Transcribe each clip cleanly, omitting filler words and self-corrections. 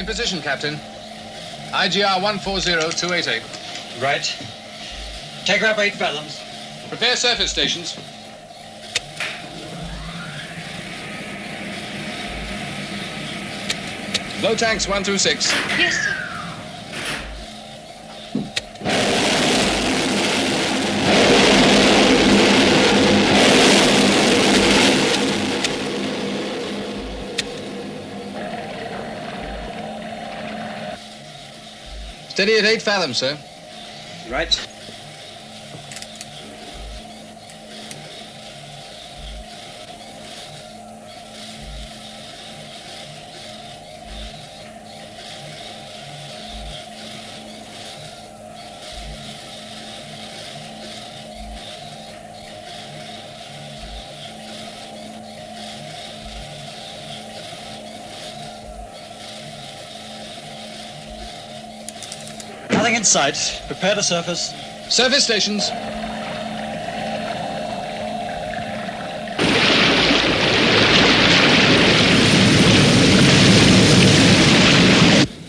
In position, Captain. IGR 140288. Right. Take her up 8 fathoms. Prepare surface stations. Blow tanks 1 through 6. Yes, sir. Steady at 8 fathoms, sir. Right. Nothing in sight. Prepare to surface. Surface stations.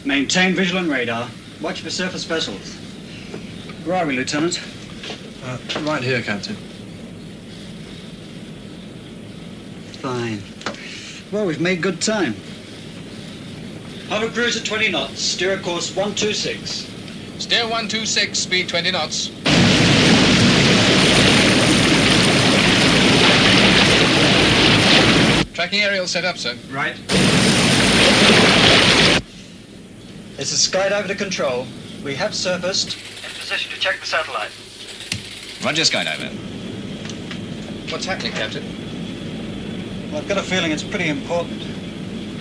Maintain visual and radar. Watch for surface vessels. Where are we, Lieutenant? Right here, Captain. Fine. Well, we've made good time. Hover cruise at 20 knots. Steer a course 126. Steer 126, speed 20 knots. Tracking aerial set up, sir. Right. This is skydiver to control. We have surfaced. In position to check the satellite. Roger, skydiver. What's happening, Captain? Well, I've got a feeling it's pretty important.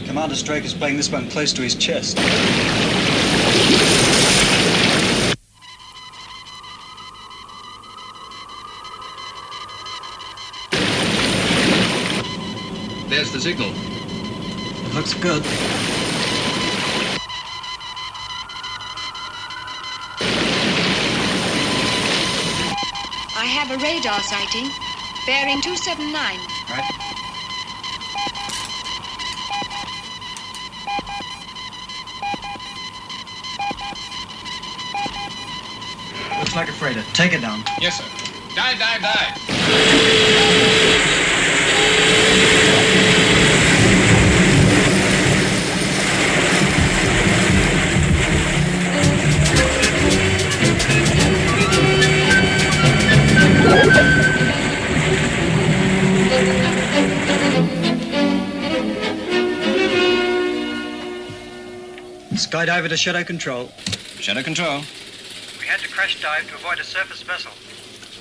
Commander Drake is playing this one close to his chest. There's the signal. It looks good. I have a radar sighting. Bearing 279. Right. Looks like a freighter. Take it down. Yes, sir. Dive, dive, dive. Skydiver to shadow control. Shadow control. We had to crash dive to avoid a surface vessel.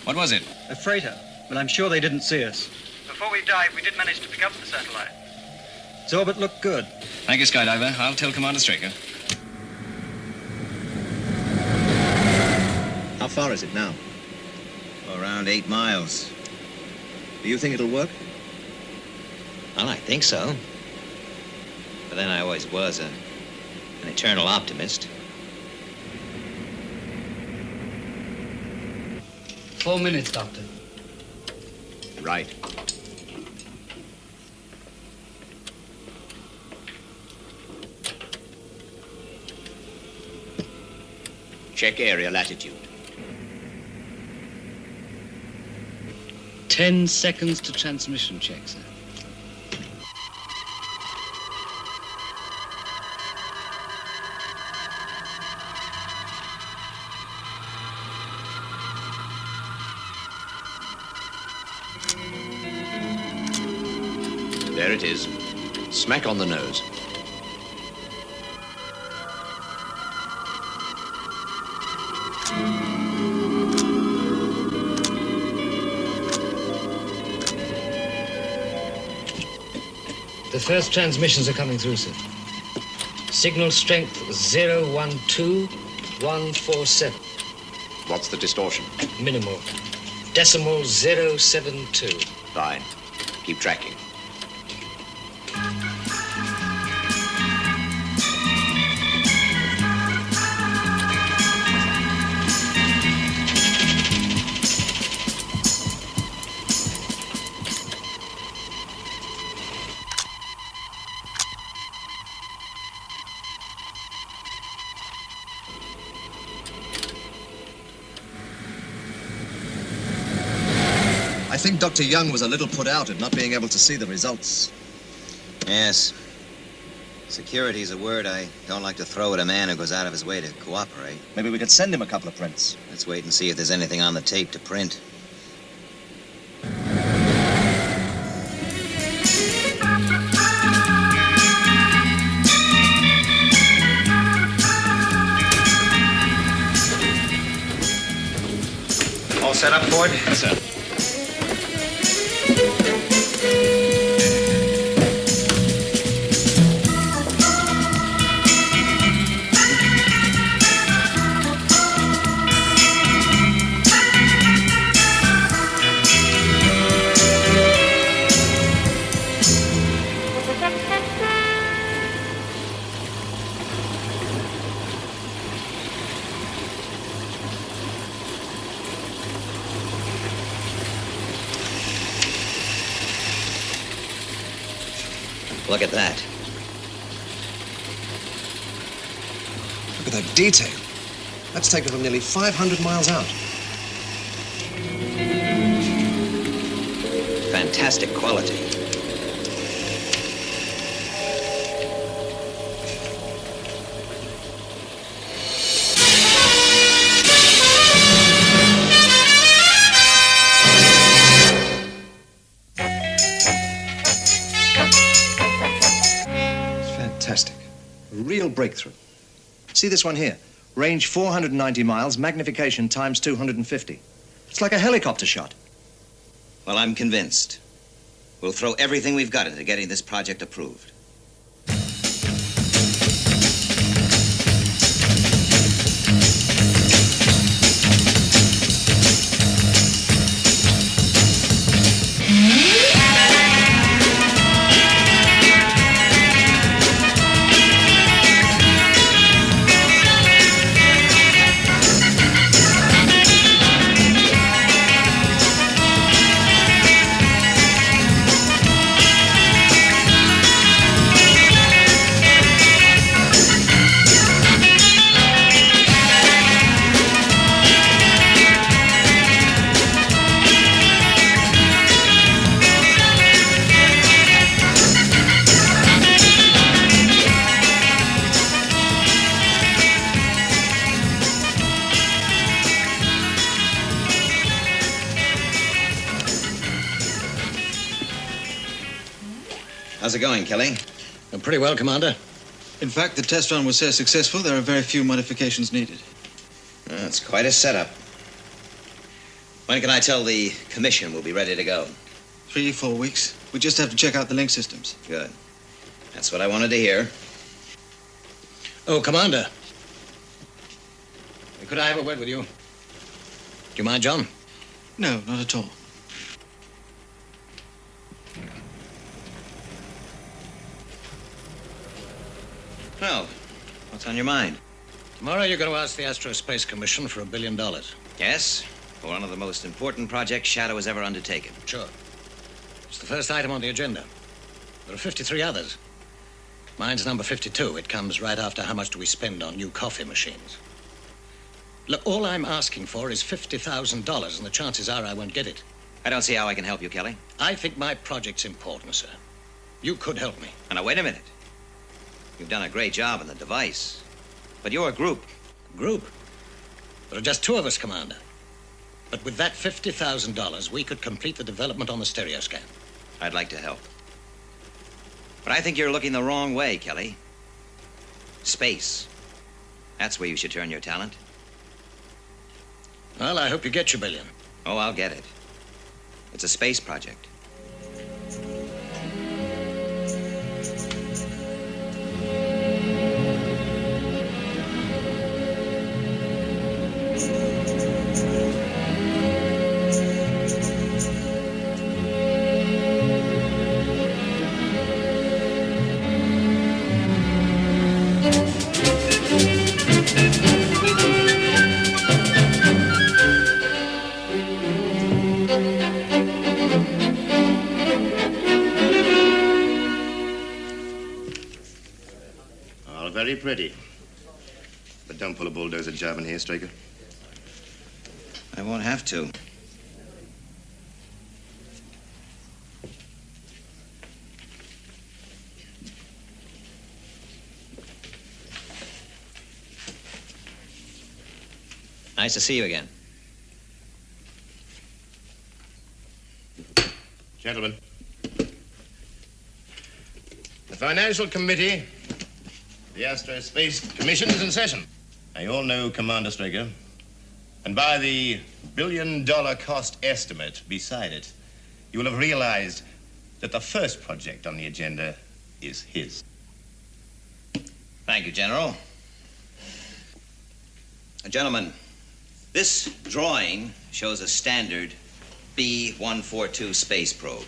What was it? A freighter, but I'm sure they didn't see us. Before we dived, we did manage to pick up the satellite. Its orbit looked good. Thank you, skydiver. I'll tell Commander Straker. How far is it now? Around 8 miles. Do you think it'll work? Well, I think so. But then I always was an eternal optimist. 4 minutes, Doctor. Right. Check area latitude. 10 seconds to transmission check, sir. There it is. Smack on the nose. The first transmissions are coming through, sir. Signal strength 012,147. What's the distortion? Minimal. Decimal 072. Fine. Keep tracking. think Dr. Young was a little put out at not being able to see the results. Yes. Security is a word I don't like to throw at a man who goes out of his way to cooperate. Maybe we could send him a couple of prints. Let's wait and see if there's anything on the tape to print. All set up, Ford? Yes, sir. Look at that. Look at that detail. That's taken from nearly 500 miles out. Fantastic quality. Fantastic. A real breakthrough. See this one here? Range 490 miles, magnification times 250. It's like a helicopter shot. Well, I'm convinced. We'll throw everything we've got into getting this project approved. How's it going, Kelly? Pretty well, Commander. In fact, the test run was so successful, there are very few modifications needed. It's quite a setup. When can I tell the commission we'll be ready to go? 3-4 weeks. We just have to check out the link systems. Good. That's what I wanted to hear. Oh, Commander. Could I have a word with you? Do you mind, John? No, not at all. Well, what's on your mind? Tomorrow you're going to ask the Aerospace Commission for $1 billion. Yes? For one of the most important projects Shadow has ever undertaken. Sure. It's the first item on the agenda. There are 53 others. Mine's number 52. It comes right after how much do we spend on new coffee machines. Look, all I'm asking for is $50,000, and the chances are I won't get it. I don't see how I can help you, Kelly. I think my project's important, sir. You could help me. Now, wait a minute. You've done a great job on the device. But you're a group. Group? There are just 2 of us, Commander. But with that $50,000, we could complete the development on the stereo scan. I'd like to help. But I think you're looking the wrong way, Kelly. Space. That's where you should turn your talent. Well, I hope you get your $1 billion. Oh, I'll get it. It's a space project. Very pretty. But don't pull a bulldozer job in here, Straker. I won't have to. Nice to see you again. Gentlemen, the Financial Committee, the Aerospace Commission is in session. Now, you all know Commander Straker, and by the billion-dollar cost estimate beside it, you will have realized that the first project on the agenda is his. Thank you, General. Gentlemen, this drawing shows a standard B-142 space probe.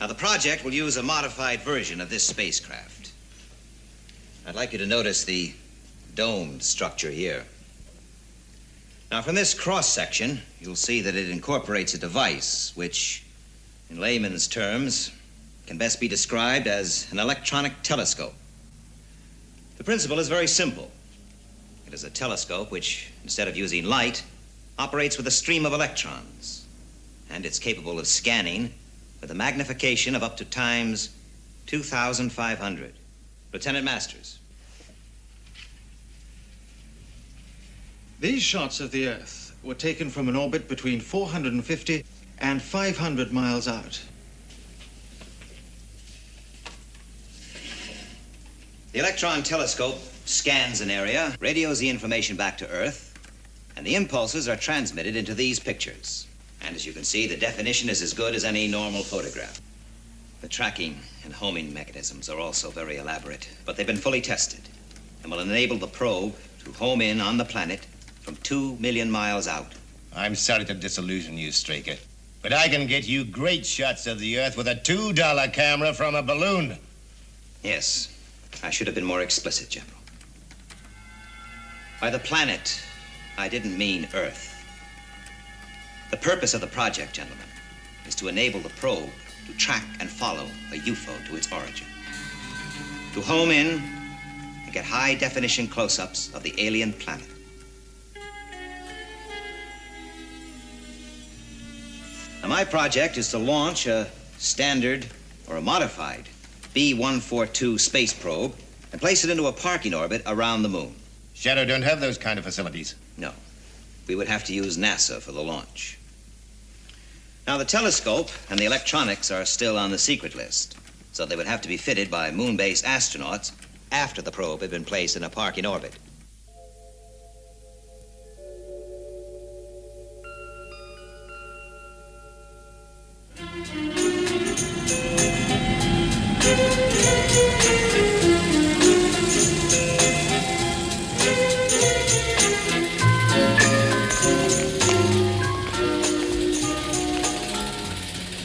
Now, the project will use a modified version of this spacecraft. I'd like you to notice the domed structure here. Now, from this cross-section, you'll see that it incorporates a device which, in layman's terms, can best be described as an electronic telescope. The principle is very simple. It is a telescope which, instead of using light, operates with a stream of electrons, and it's capable of scanning with a magnification of up to times 2,500. Lieutenant Masters. These shots of the Earth were taken from an orbit between 450 and 500 miles out. The electron telescope scans an area, radios the information back to Earth, and the impulses are transmitted into these pictures. And as you can see, the definition is as good as any normal photograph. The tracking and homing mechanisms are also very elaborate, but they've been fully tested and will enable the probe to home in on the planet from 2 million miles out. I'm sorry to disillusion you, Straker, but I can get you great shots of the Earth with a $2 camera from a balloon. Yes, I should have been more explicit, General. By the planet, I didn't mean Earth. The purpose of the project, gentlemen, is to enable the probe to track and follow a UFO to its origin. To home in and get high-definition close-ups of the alien planet. Now, my project is to launch a standard or a modified B-142 space probe and place it into a parking orbit around the moon. Shadow don't have those kind of facilities. No. We would have to use NASA for the launch. Now, the telescope and the electronics are still on the secret list, so they would have to be fitted by moon-based astronauts after the probe had been placed in a parking orbit.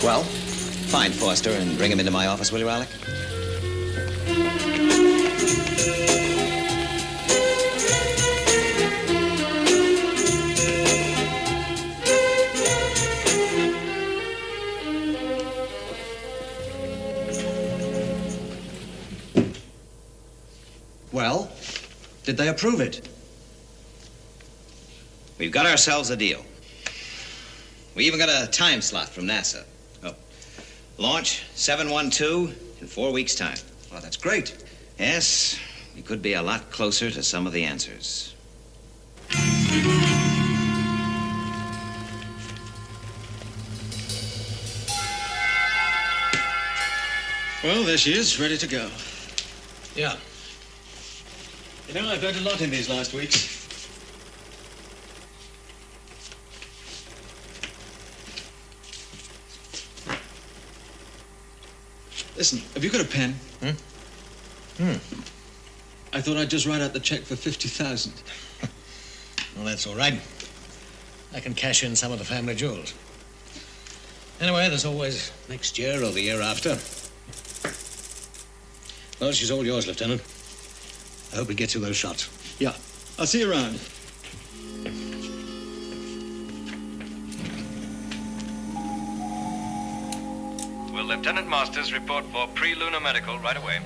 Well, find Foster and bring him into my office, will you, Alec? Well, did they approve it? We've got ourselves a deal. We even got a time slot from NASA. Launch 712 in 4 weeks' time. Well, that's great. Yes, we could be a lot closer to some of the answers. Well, there she is, ready to go. Yeah. You know, I've learned a lot in these last weeks. Listen, have you got a pen? I thought I'd just write out the check for 50,000. Well, that's all right. I can cash in some of the family jewels. Anyway, there's always next year or the year after. Well, she's all yours, Lieutenant. I hope we get you those shots. Yeah, I'll see you around. Will Lieutenant Masters report for pre-lunar medical right away?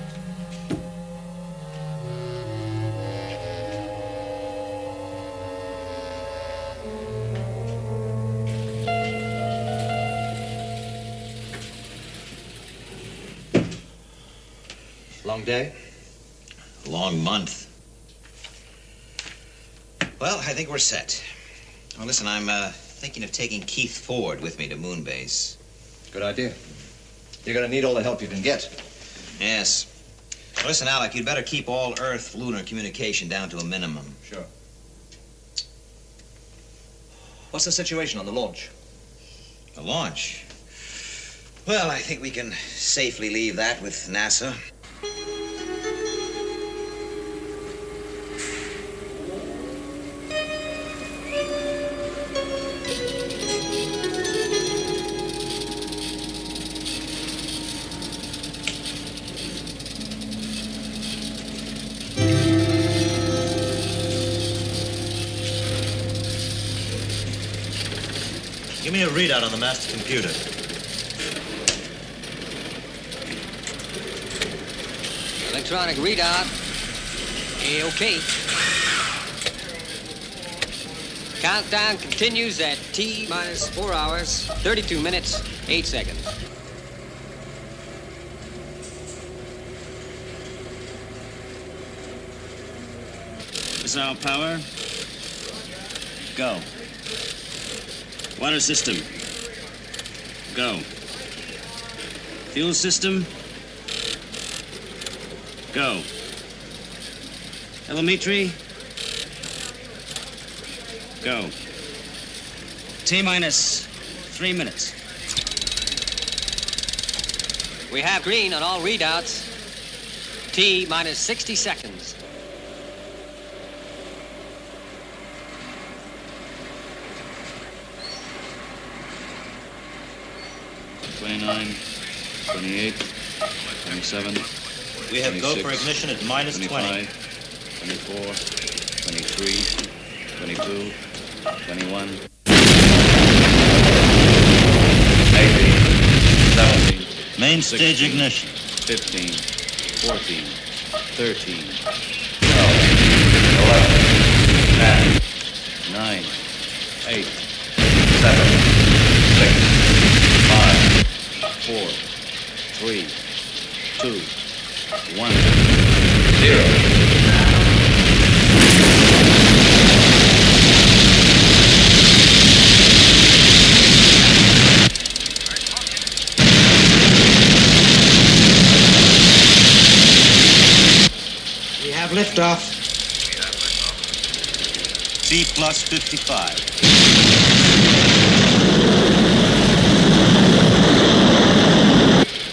Long day? Long month. Well, I think we're set. Well, listen, I'm thinking of taking Keith Ford with me to Moonbase. Good idea. You're going to need all the help you can get. Yes. Well, listen, Alec, you'd better keep all Earth-lunar communication down to a minimum. Sure. What's the situation on the launch? The launch? Well, I think we can safely leave that with NASA. Give me a readout on the master computer. Electronic readout. A-OK. Countdown continues at T minus 4 hours, 32 minutes, 8 seconds. Missile power. Go. Water system. Go. Fuel system. Go. Telemetry. Go. T minus 3 minutes. We have green on all readouts. T minus 60 seconds. 29, 28, 27. We have go for ignition at minus 25, 24, 23, 22, 21. 18, 17. Main stage 16, ignition. 15, 14, 13, 12, 11, 10, 9, 8, 7, 6, 5, 4, 3, 2, 1, 0. We have liftoff. T plus 55.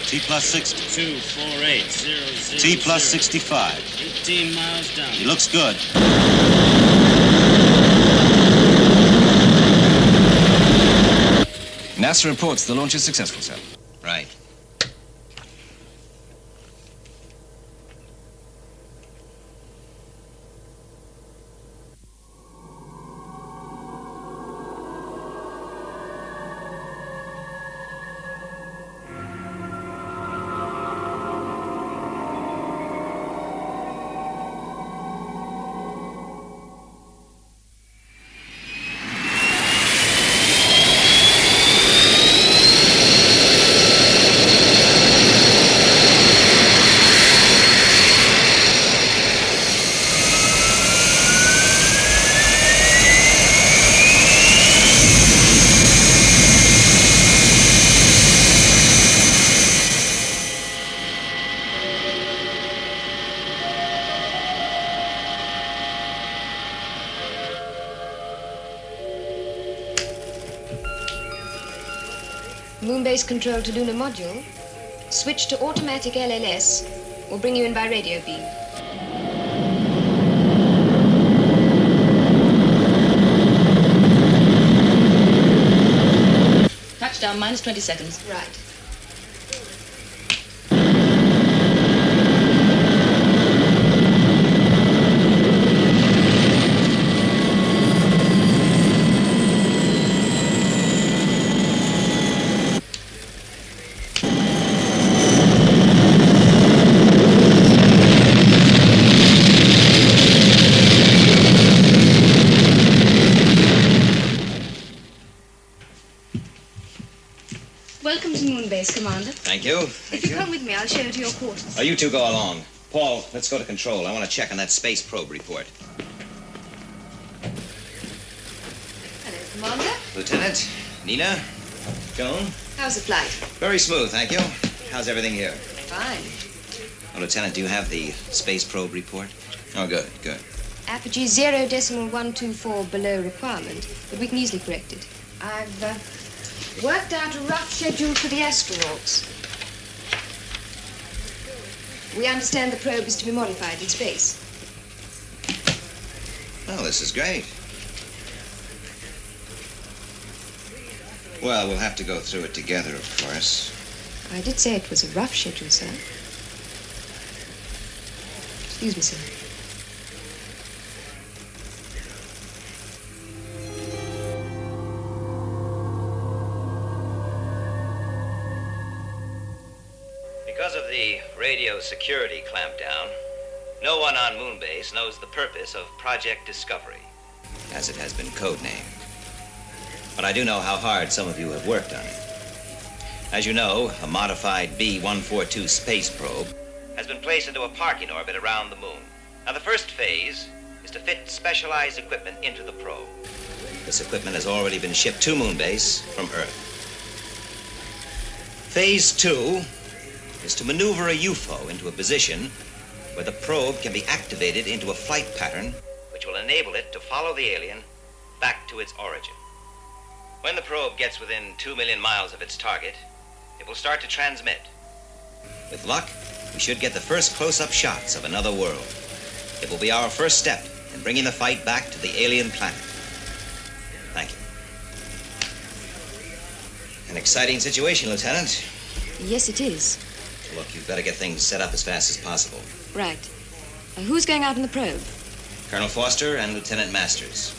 T plus 60. 24800. T plus 65. 18 miles down. He looks good. NASA reports the launch is successful, sir. Right. Moonbase control to lunar module. Switch to automatic LLS or bring you in by radio beam. Touchdown, minus 20 seconds. Right. Welcome to Moonbase, Commander. Thank you. If you come with me, I'll show you to your quarters. Oh, you two go along. Paul, let's go to control. I want to check on that space probe report. Lieutenant. Nina. Joan. How's the flight? Very smooth, thank you. How's everything here? Fine. Oh, Lieutenant, do you have the space probe report? Oh, good, good. Apogee 0.124 below requirement, but we can easily correct it. I've worked out a rough schedule for the astronauts. We understand the probe is to be modified in space. Well, this is great. Well, we'll have to go through it together, of course. I did say it was a rough schedule, sir. Excuse me, sir. Because of the radio security clampdown, no one on Moonbase knows the purpose of Project Discovery, as it has been codenamed. But I do know how hard some of you have worked on it. As you know, a modified B-142 space probe has been placed into a parking orbit around the moon. Now, the first phase is to fit specialized equipment into the probe. This equipment has already been shipped to Moonbase from Earth. Phase 2 is to maneuver a UFO into a position where the probe can be activated into a flight pattern which will enable it to follow the alien back to its origin. When the probe gets within 2 million miles of its target, it will start to transmit. With luck, we should get the first close-up shots of another world. It will be our first step in bringing the fight back to the alien planet. Thank you. An exciting situation, Lieutenant. Yes, it is. Look, you've got to get things set up as fast as possible. Right. Who's going out on the probe? Colonel Foster and Lieutenant Masters.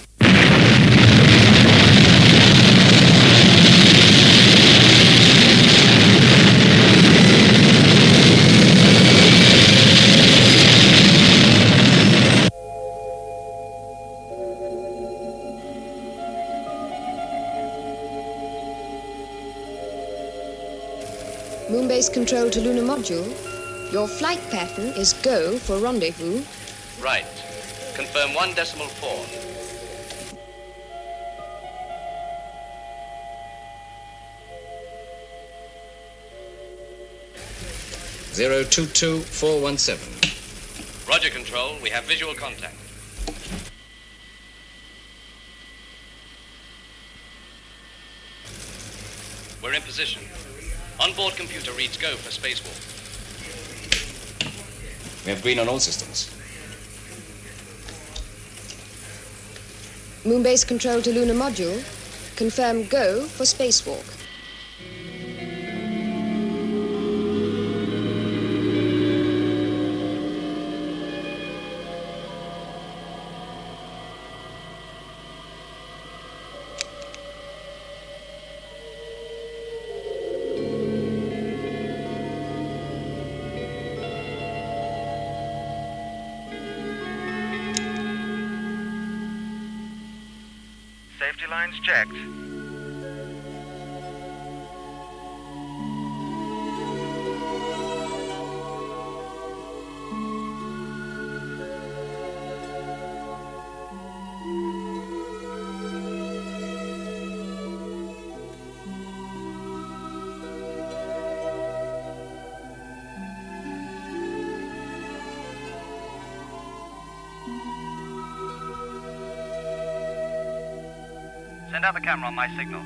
Moonbase control to lunar module. Your flight pattern is go for rendezvous. Right. Confirm 1.4. Zero 22417. Roger, Control. We have visual contact. We're in position. Onboard computer reads go for spacewalk. We have green on all systems. Moonbase control to lunar module. Confirm go for spacewalk. Safety lines checked. Send out the camera on my signal.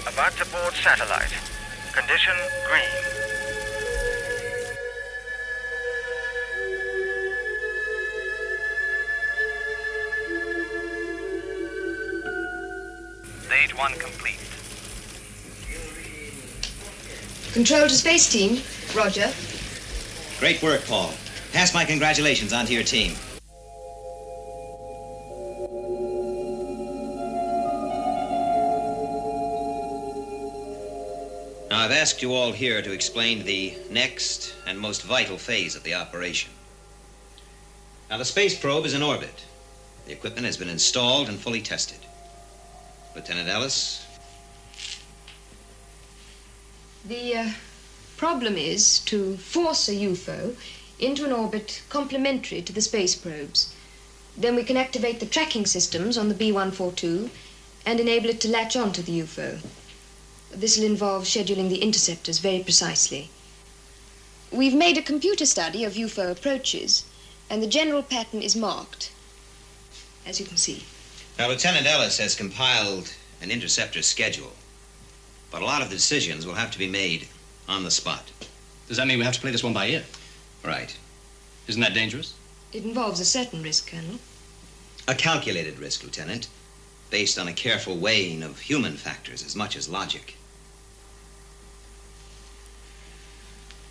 About to board satellite. Condition green. Stage 1 complete. Control to space team. Roger. Great work, Paul. Pass my congratulations on to your team. Now, I've asked you all here to explain the next and most vital phase of the operation. Now, the space probe is in orbit. The equipment has been installed and fully tested. Lieutenant Ellis? The problem is to force a UFO into an orbit complementary to the space probes. Then we can activate the tracking systems on the B-142 and enable it to latch onto the UFO. This will involve scheduling the interceptors very precisely. We've made a computer study of UFO approaches, and the general pattern is marked, as you can see. Now, Lieutenant Ellis has compiled an interceptor schedule, but a lot of the decisions will have to be made on the spot. Does that mean we have to play this one by ear? Right. Isn't that dangerous? It involves a certain risk, Colonel. A calculated risk, Lieutenant, based on a careful weighing of human factors as much as logic.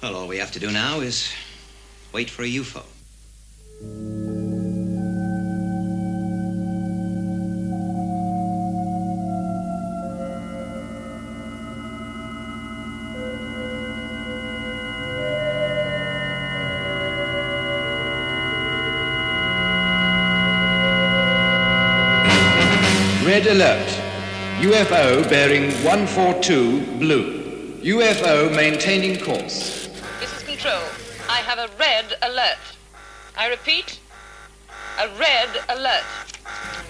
Well, all we have to do now is wait for a UFO. Red alert. UFO bearing 142 blue. UFO maintaining course. This is Control. I have a red alert. I repeat, a red alert.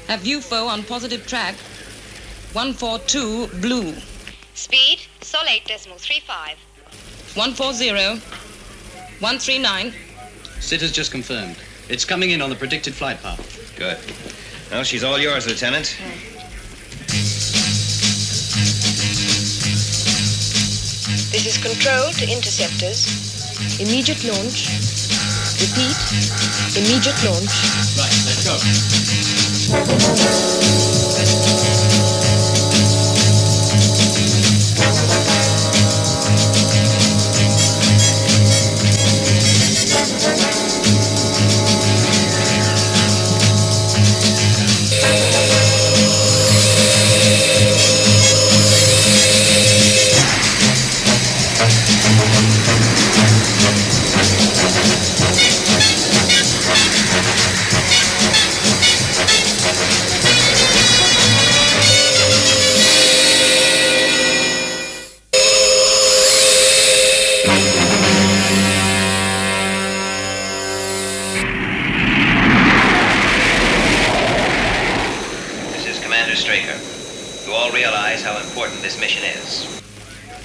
Have UFO on positive track. 142 blue. Speed, Sol 8.35. 140. 139. SIT has just confirmed. It's coming in on the predicted flight path. Good. Well, she's all yours, Lieutenant. This is Control to interceptors. Immediate launch. Repeat, immediate launch. Right, let's go.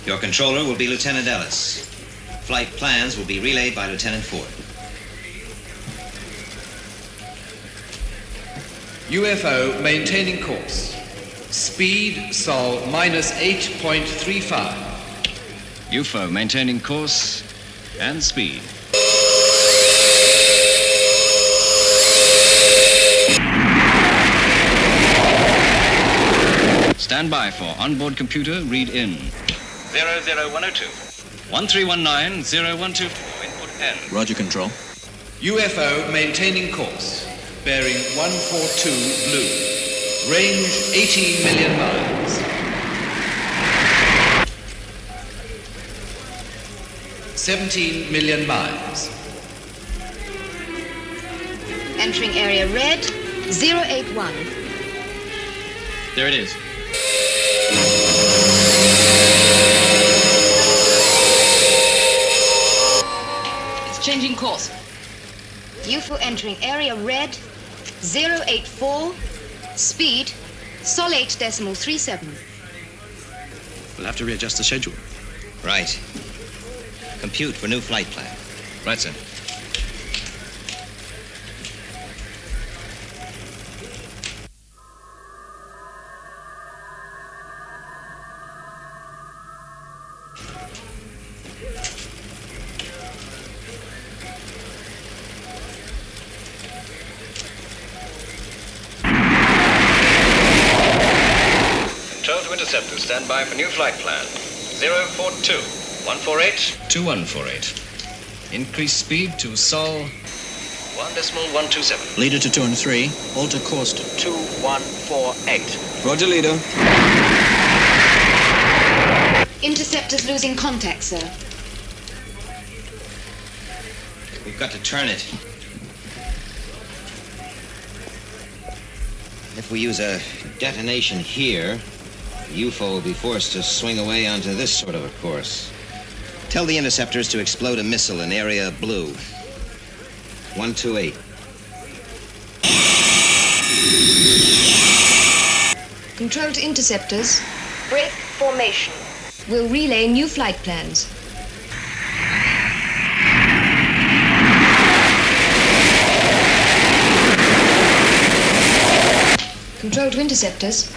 Your controller will be Lieutenant Ellis. Flight plans will be relayed by Lieutenant Ford. UFO maintaining course. Speed Sol minus 8.35. UFO maintaining course and speed. Stand by for onboard computer read in. 00102. 1319-0124. Input N. Roger, Control. UFO maintaining course. Bearing 142 blue. Range 18 million miles. 17 million miles. Entering area red, 081. There it is. Changing course. UFO entering area red, 084. Speed, Sol 8.37. We'll have to readjust the schedule. Right. Compute for new flight plan. Right, sir. interceptors, stand by for new flight plan. 042, 148. 2148. Increase speed to Sol 1.127. Leader to 2 and 3. Alter course to 2148. Roger, leader. Interceptors losing contact, sir. We've got to turn it. If we use a detonation here, the UFO will be forced to swing away onto this sort of a course. Tell the interceptors to explode a missile in area blue. 128. Control to interceptors. Break formation. We'll relay new flight plans. Control to interceptors.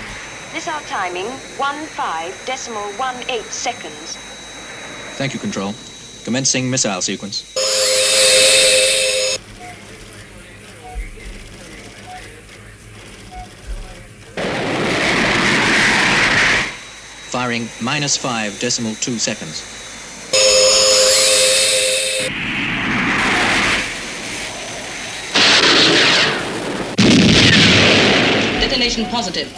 Missile timing 15.18 seconds. Thank you, Control. Commencing missile sequence. Firing -5.2 seconds. Detonation positive.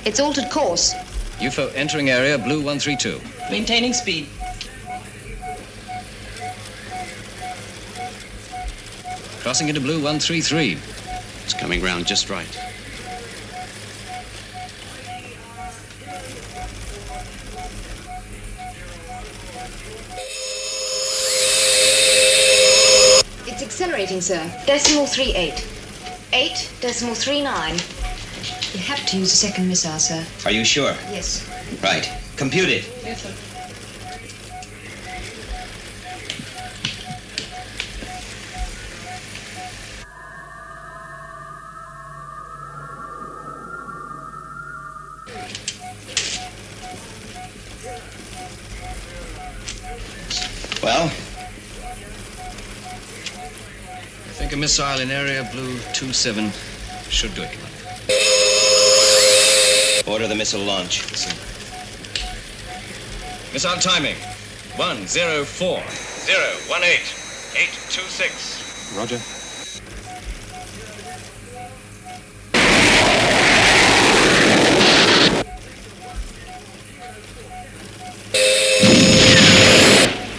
It's altered course. UFO entering area blue 132. Maintaining speed. Crossing into blue 133. It's coming round just right. It's accelerating, sir. 0.38. 8.39. You have to use a second missile, sir. Are you sure? Yes. Right. Compute it. Yes, sir. Well? I think a missile in area blue 27 should do it. Order the missile launch. Missile timing 104.018.826. Roger.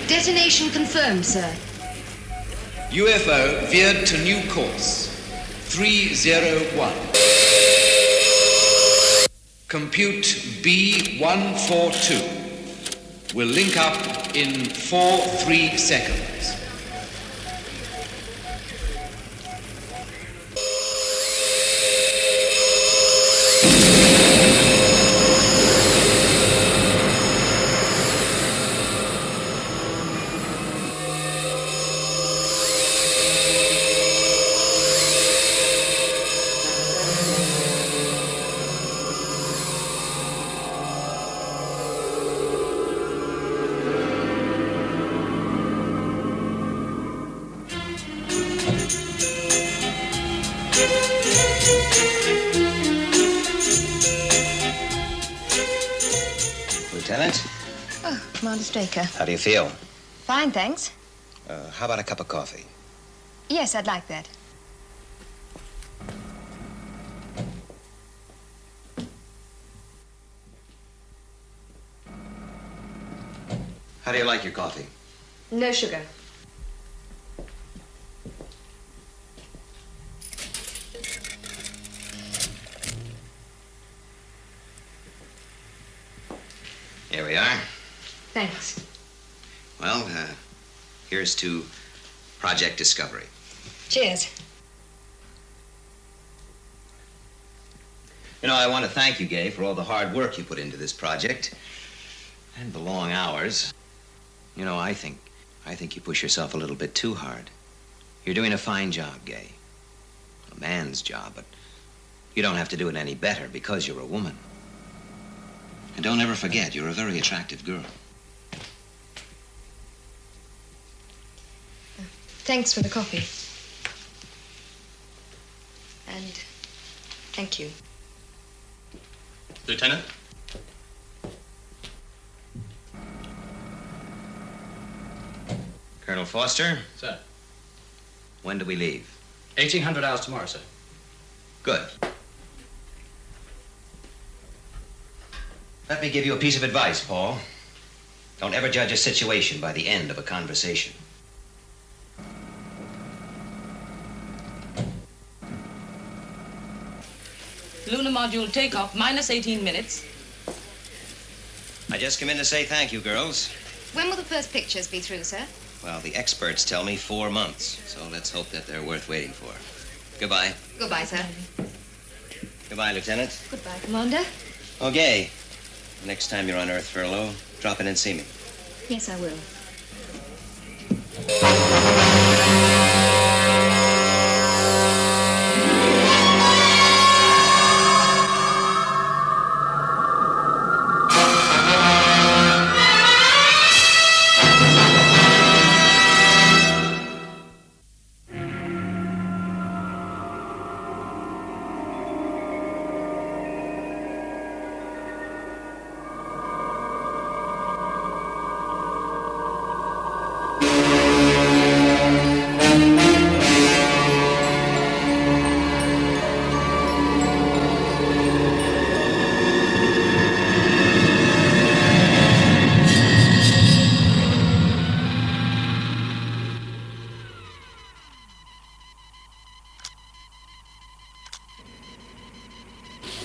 Detonation confirmed, sir. UFO veered to new course. 301. Compute B142. Will link up in 4-3 seconds. Lieutenant? Oh, Commander Straker. How do you feel? Fine, thanks. How about a cup of coffee? Yes, I'd like that. How do you like your coffee? No sugar. Here we are. Thanks. Well, here's to Project Discovery. Cheers. You know, I want to thank you, Gay, for all the hard work you put into this project. And the long hours. You know, I think you push yourself a little bit too hard. You're doing a fine job, Gay. A man's job, but you don't have to do it any better because you're a woman. And don't ever forget, you're a very attractive girl. Thanks for the coffee. And thank you. Lieutenant? Colonel Foster. Sir. When do we leave? 1800 hours tomorrow, sir. Good. Let me give you a piece of advice, Paul. Don't ever judge a situation by the end of a conversation. Lunar module takeoff, minus 18 minutes. I just come in to say thank you, girls. When will the first pictures be through, sir? Well, the experts tell me 4 months, so let's hope that they're worth waiting for. Goodbye. Goodbye, sir. Goodbye, Lieutenant. Goodbye, Commander. Okay. Next time you're on Earth furlough, drop in and see me. Yes, I will.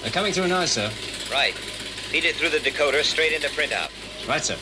They're coming through now, sir. Right. Feed it through the decoder straight into printout. Right, sir.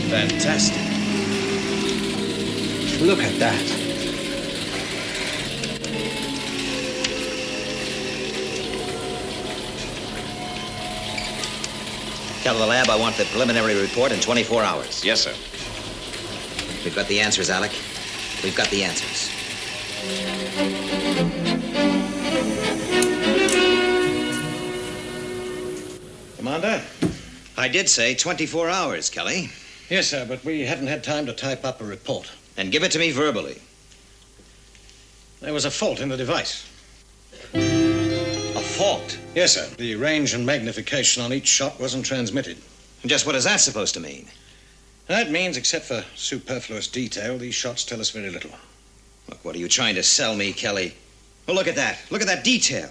Fantastic. Look at that. Tell the lab I want the preliminary report in 24 hours. Yes, sir. We've got the answers, Alec. We've got the answers. Commander? I did say 24 hours, Kelly. Yes, sir, but we haven't had time to type up a report. And give it to me verbally. There was a fault in the device. A fault? Yes, sir. The range and magnification on each shot wasn't transmitted. Just what is that supposed to mean? That means, except for superfluous detail, these shots tell us very little. Look, what are you trying to sell me, Kelly? Well, look at that. Look at that detail.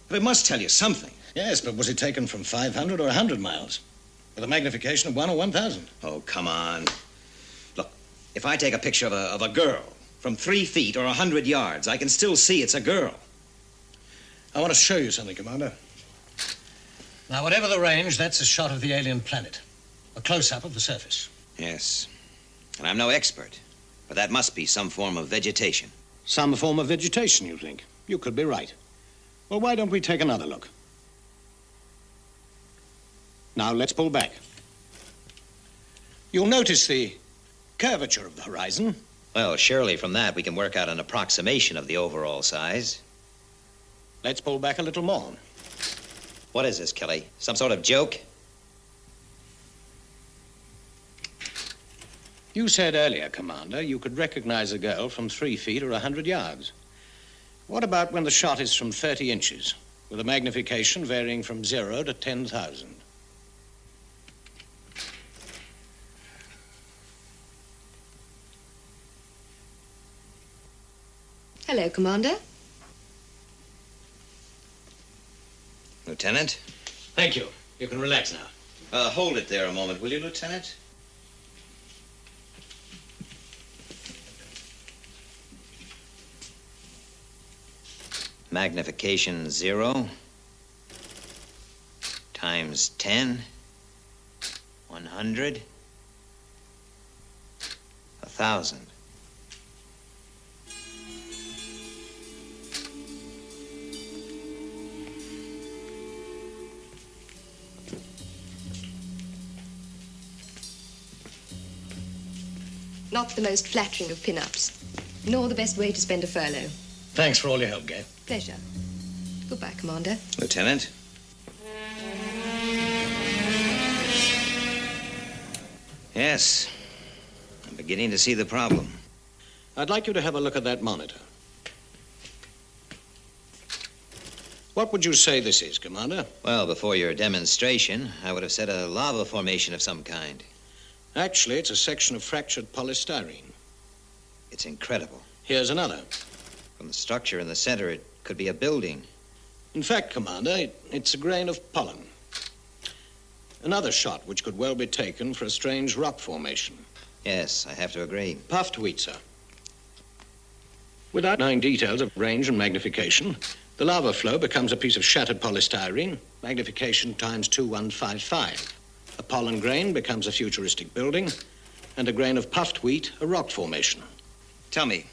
But it must tell you something. Yes, but was it taken from 500 or 100 miles? With a magnification of 1 or 1,000? Oh, come on. Look, if I take a picture of a girl from 3 feet or 100 yards, I can still see it's a girl. I want to show you something, Commander. Now, whatever the range, that's a shot of the alien planet. A close-up of the surface. Yes. And I'm no expert, but that must be some form of vegetation. Some form of vegetation, you think? You could be right. Well, why don't we take another look? Now, let's pull back. You'll notice the curvature of the horizon. Well, surely from that we can work out an approximation of the overall size. Let's pull back a little more. What is this, Kelly? Some sort of joke? You said earlier, Commander, you could recognize a girl from 3 feet or 100 yards. What about when the shot is from 30 inches, with a magnification varying from 0 to 10,000? Hello, Commander. Lieutenant? Thank you. You can relax now. Hold it there a moment, will you, Lieutenant? Magnification 0 times 10, 100, 1,000. Not the most flattering of pin-ups, nor the best way to spend a furlough. Thanks for all your help, Gay. Pleasure. Goodbye, Commander. Lieutenant? Yes. I'm beginning to see the problem. I'd like you to have a look at that monitor. What would you say this is, Commander? Well, before your demonstration, I would have said a lava formation of some kind. Actually, it's a section of fractured polystyrene. It's incredible. Here's another. From the structure in the center, it could be a building. In fact, Commander, it's a grain of pollen. Another shot which could well be taken for a strange rock formation. Yes, I have to agree. Puffed wheat, sir. Without knowing details of range and magnification, the lava flow becomes a piece of shattered polystyrene, magnification times 2155. A pollen grain becomes a futuristic building, and a grain of puffed wheat a rock formation. Tell me,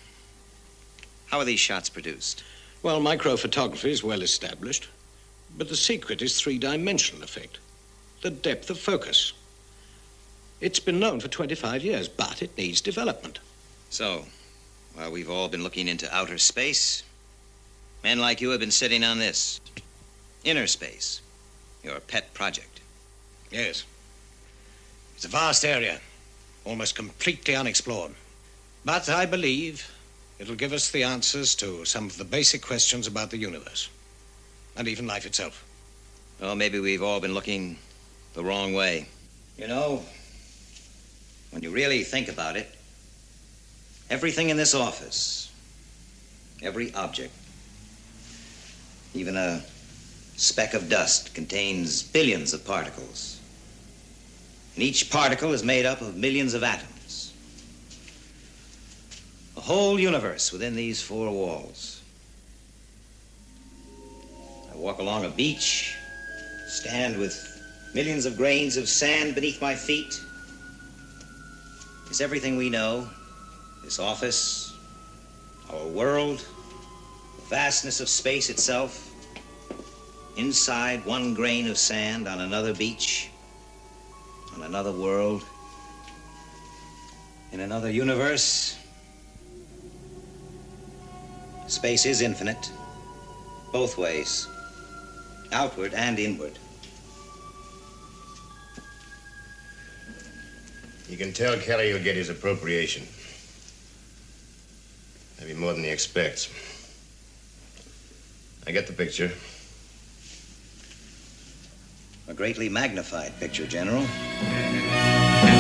how are these shots produced? Well, microphotography is well established, but the secret is three-dimensional effect, the depth of focus. It's been known for 25 years, but it needs development. So, while we've all been looking into outer space, men like you have been sitting on this. Inner space. Your pet project. Yes. It's a vast area, almost completely unexplored. But I believe it'll give us the answers to some of the basic questions about the universe, and even life itself. Well, maybe we've all been looking the wrong way. You know, when you really think about it, everything in this office, every object, even a speck of dust contains billions of particles. And each particle is made up of millions of atoms. A whole universe within these four walls. I walk along a beach, stand with millions of grains of sand beneath my feet. Is everything we know, this office, our world, the vastness of space itself, inside one grain of sand on another beach, on another world, in another universe? Space is infinite, both ways, outward and inward. You can tell Kelly he'll get his appropriation. Maybe more than he expects. I get the picture. A greatly magnified picture, General. Mm-hmm.